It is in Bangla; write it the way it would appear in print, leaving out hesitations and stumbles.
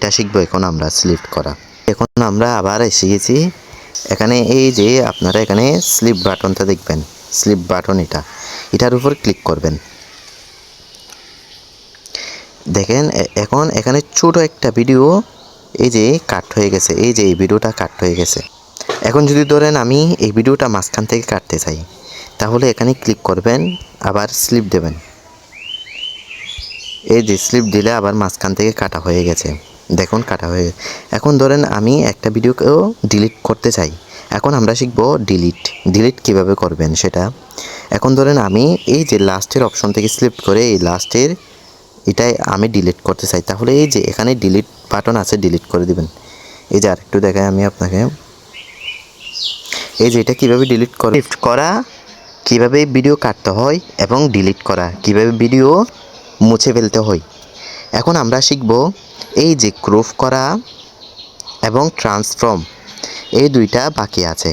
এটা শিখবো এখন আমরা সিলেক্ট করা। এখন আমরা আবার এসে গেছি এখানে। এই যে আপনারা এখানে স্লিপ বাটনটা দেখবেন, স্লিপ বাটন এটার উপর ক্লিক করবেন। দেখেন এখন এখানে ছোট একটা ভিডিও এই যে কাট হয়ে গেছে, এই যে এই ভিডিওটা কাট হয়ে গেছে। এখন যদি ধরেন আমি এই ভিডিওটা মাঝখান থেকে কাটতে চাই, তাহলে এখানে ক্লিক করবেন, আবার স্লিপ দেবেন। এই যে স্লিপ দিলে আবার মাঝখান থেকে কাটা হয়ে গেছে, দেখুন কাটা হয়ে গেছে। এখন ধরেন আমি একটা ভিডিওকেও ডিলিট করতে চাই, এখন আমরা শিখব ডিলিট কিভাবে করবেন সেটা। এখন ধরেন আমি এই যে লাস্টের অপশন থেকে স্লিপ করে এই লাস্টের এটাই আমি ডিলিট করতে চাই, তাহলে এই যে এখানে ডিলিট বাটন আছে, ডিলিট করে দিবেন। এই যে আরেকটু দেখাই আমি আপনাকে, এই যে এটা কীভাবে ডিলিট করা, কীভাবে ভিডিও কাটতে হয় এবং ডিলিট করা, কীভাবে ভিডিও মুছে ফেলতে হয়। এখন আমরা শিখব এই যে ক্রপ করা এবং ট্রান্সফর্ম, এই দুইটা বাকি আছে।